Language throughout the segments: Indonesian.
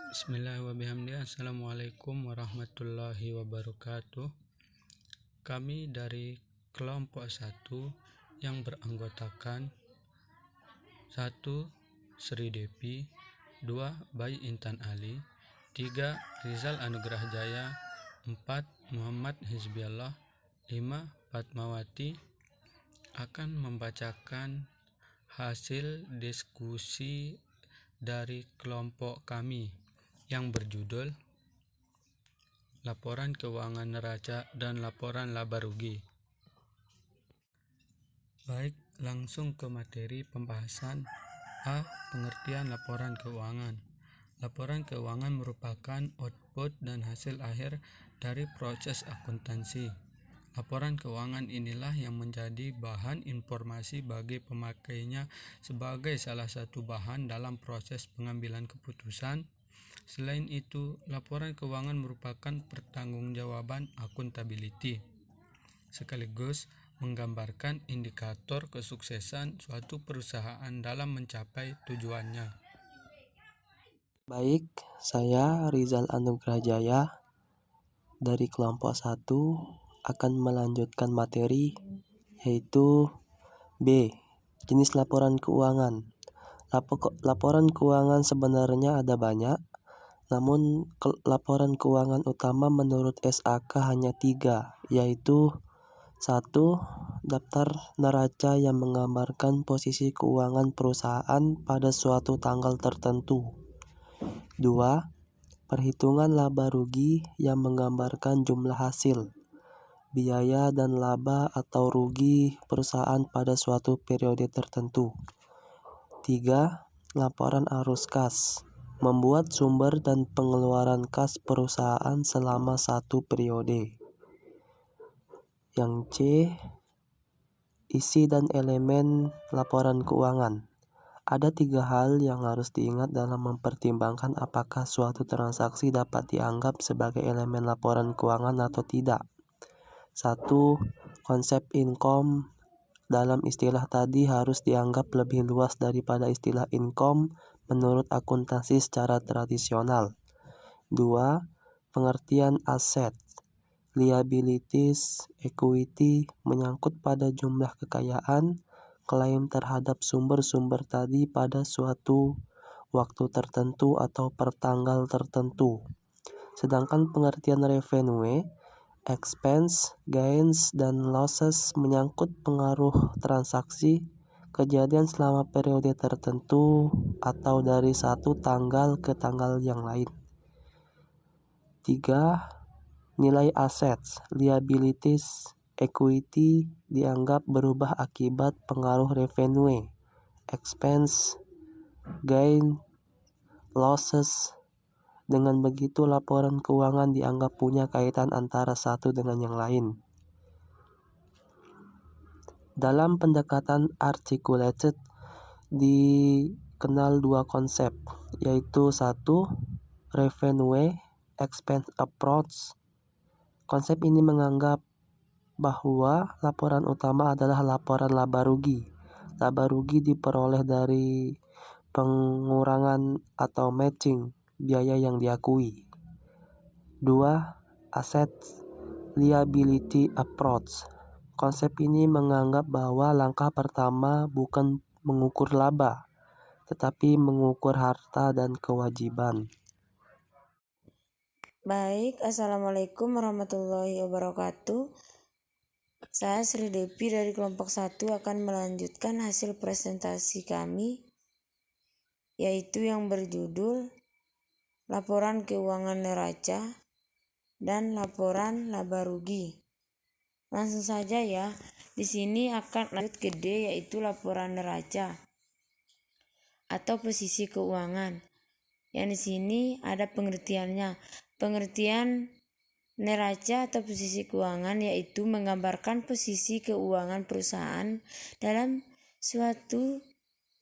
Bismillahirrahmanirrahim. Assalamualaikum warahmatullahi wabarakatuh. Kami dari kelompok 1 yang beranggotakan 1. Sri Devi, 2. Bayi Intan Ali, 3. Rizal Anugrah Jaya, 4. Muhammad Hizbiallah, 5. Fatmawati akan membacakan hasil diskusi dari kelompok kami yang berjudul Laporan Keuangan Neraca dan Laporan Laba Rugi. Baik, langsung ke materi pembahasan. A. Pengertian laporan keuangan. Laporan keuangan merupakan output dan hasil akhir dari proses akuntansi. Laporan keuangan inilah yang menjadi bahan informasi bagi pemakainya sebagai salah satu bahan dalam proses pengambilan keputusan. Selain itu, laporan keuangan merupakan pertanggungjawaban akuntability, sekaligus menggambarkan indikator kesuksesan suatu perusahaan dalam mencapai tujuannya. Baik, saya Rizal Anugrah Jaya dari kelompok 1 akan melanjutkan materi, yaitu B. Jenis laporan keuangan. Laporan keuangan sebenarnya ada banyak, namun laporan keuangan utama menurut SAK hanya 3, yaitu 1. Daftar neraca yang menggambarkan posisi keuangan perusahaan pada suatu tanggal tertentu. 2. Perhitungan laba rugi yang menggambarkan jumlah hasil, biaya dan laba atau rugi perusahaan pada suatu periode tertentu. 3. Laporan arus kas, membuat sumber dan pengeluaran kas perusahaan selama satu periode. Yang C. Isi dan elemen laporan keuangan. Ada 3 hal yang harus diingat dalam mempertimbangkan apakah suatu transaksi dapat dianggap sebagai elemen laporan keuangan atau tidak. 1. Konsep income dalam istilah tadi harus dianggap lebih luas daripada istilah income menurut akuntansi secara tradisional. 2. Pengertian aset, liabilities, equity menyangkut pada jumlah kekayaan, klaim terhadap sumber-sumber tadi pada suatu waktu tertentu atau pertanggal tertentu. Sedangkan pengertian revenue, expense, gains, dan losses menyangkut pengaruh transaksi, kejadian selama periode tertentu atau dari satu tanggal ke tanggal yang lain. 3. Nilai aset, liabilities, equity dianggap berubah akibat pengaruh revenue, expense, gain, losses. Dengan begitu, laporan keuangan dianggap punya kaitan antara satu dengan yang lain. Dalam pendekatan articulated dikenal 2 konsep, yaitu 1. Revenue expense approach. Konsep ini menganggap bahwa laporan utama adalah laporan laba rugi. Laba rugi diperoleh dari pengurangan atau matching biaya yang diakui. 2. Asset liability approach. Konsep ini menganggap bahwa langkah pertama bukan mengukur laba, tetapi mengukur harta dan kewajiban. Baik, Assalamualaikum warahmatullahi wabarakatuh. Saya Sri Devi dari kelompok 1 akan melanjutkan hasil presentasi kami, yaitu yang berjudul Laporan Keuangan Neraca dan Laporan Laba Rugi. Langsung saja ya. Di sini akan lanjut ke D, yaitu laporan neraca atau posisi keuangan. Yang di sini ada pengertiannya. Pengertian neraca atau posisi keuangan yaitu menggambarkan posisi keuangan perusahaan dalam suatu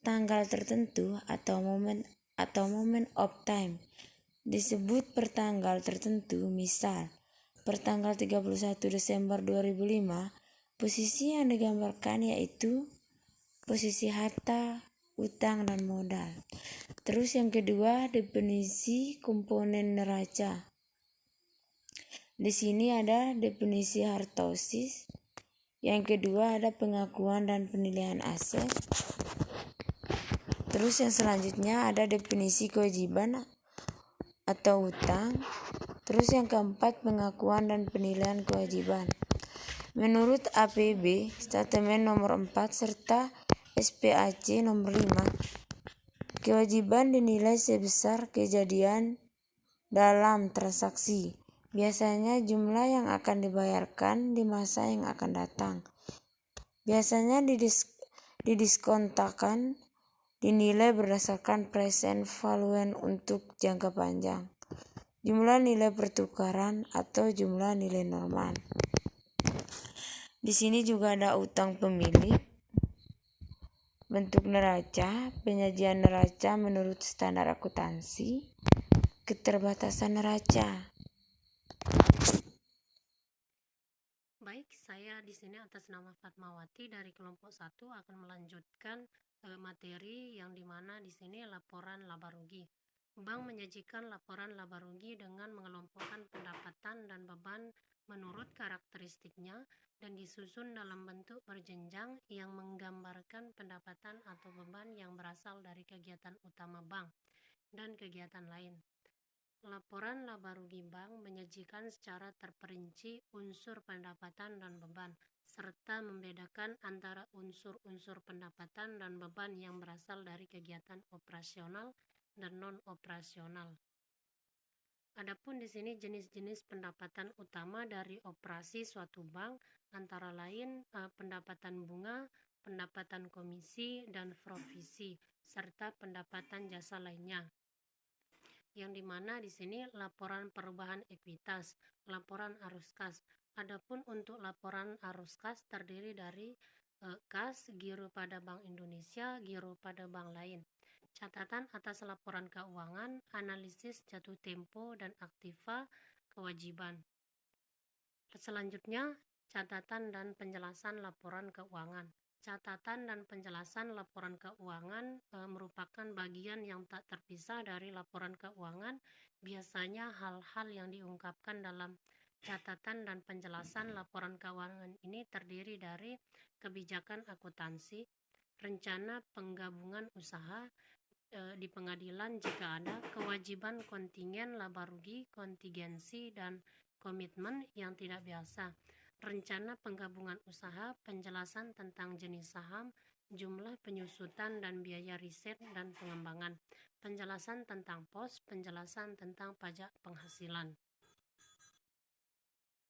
tanggal tertentu atau moment of time. Disebut per tanggal tertentu, misal per tanggal 31 Desember 2005, posisi yang digambarkan yaitu posisi harta utang, dan modal. Terus yang kedua, definisi komponen neraca. Di sini ada definisi hartosis. Yang kedua ada pengakuan dan penilaian aset. Terus yang selanjutnya ada definisi kewajiban atau utang. Terus yang keempat, pengakuan dan penilaian kewajiban. Menurut APB Statemen nomor 4 serta SPAC nomor 5, kewajiban dinilai sebesar kejadian dalam transaksi. Biasanya jumlah yang akan dibayarkan di masa yang akan datang. Biasanya didiskontakan dinilai berdasarkan present value untuk jangka panjang, jumlah nilai pertukaran atau jumlah nilai normal. Di sini juga ada utang pemilik, bentuk neraca, penyajian neraca menurut standar akuntansi, keterbatasan neraca. Baik, saya di sini atas nama Fatmawati dari kelompok 1 akan melanjutkan materi yang dimana di sini laporan laba rugi. Bank menyajikan laporan laba rugi dengan mengelompokkan pendapatan dan beban menurut karakteristiknya dan disusun dalam bentuk berjenjang yang menggambarkan pendapatan atau beban yang berasal dari kegiatan utama bank dan kegiatan lain. Laporan laba rugi bank menyajikan secara terperinci unsur pendapatan dan beban, serta membedakan antara unsur-unsur pendapatan dan beban yang berasal dari kegiatan operasional dan non-operasional. Adapun di sini jenis-jenis pendapatan utama dari operasi suatu bank antara lain pendapatan bunga, pendapatan komisi dan provisi, serta pendapatan jasa lainnya. Yang dimana di sini laporan perubahan ekuitas, laporan arus kas. Adapun untuk laporan arus kas terdiri dari kas, giro pada Bank Indonesia, giro pada bank lain. Catatan atas laporan keuangan, analisis jatuh tempo dan aktiva kewajiban. Selanjutnya, catatan dan penjelasan laporan keuangan. Catatan dan penjelasan laporan keuangan merupakan bagian yang tak terpisah dari laporan keuangan. Biasanya hal-hal yang diungkapkan dalam catatan dan penjelasan laporan keuangan ini terdiri dari kebijakan akuntansi, rencana penggabungan usaha di pengadilan jika ada, kewajiban kontingen laba rugi, kontingensi, dan komitmen yang tidak biasa, rencana penggabungan usaha, penjelasan tentang jenis saham, jumlah penyusutan dan biaya riset dan pengembangan, penjelasan tentang pos, penjelasan tentang pajak penghasilan.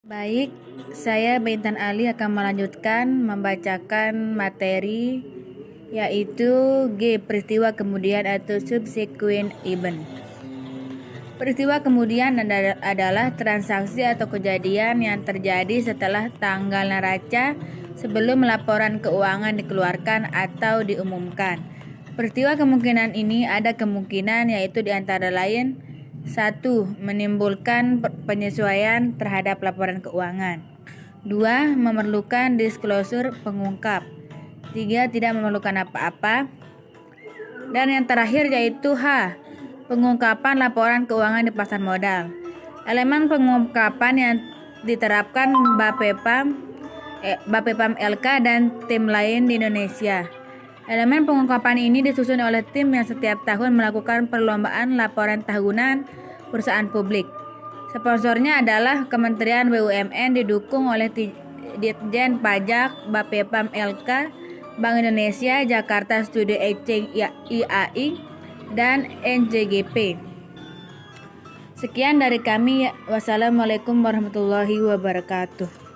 Baik, saya Bintan Ali akan melanjutkan membacakan materi yaitu G. Peristiwa kemudian atau subsequent event. Peristiwa kemudian adalah transaksi atau kejadian yang terjadi setelah tanggal neraca sebelum laporan keuangan dikeluarkan atau diumumkan. Peristiwa kemungkinan ini ada kemungkinan yaitu di antara lain 1. Menimbulkan penyesuaian terhadap laporan keuangan. 2. Memerlukan disclosure pengungkap. 3. Tidak memerlukan apa-apa. Dan yang terakhir yaitu H. Pengungkapan laporan keuangan di pasar modal. Elemen pengungkapan yang diterapkan Bapepam LK dan tim lain di Indonesia. Elemen pengungkapan ini disusun oleh tim yang setiap tahun melakukan perlombaan laporan tahunan perusahaan publik. Sponsornya adalah Kementerian BUMN didukung oleh Ditjen Pajak, Bapepam LK, Bank Indonesia, Jakarta Studi Exchange IAI, dan NJGP. Sekian dari kami. Wassalamualaikum warahmatullahi wabarakatuh.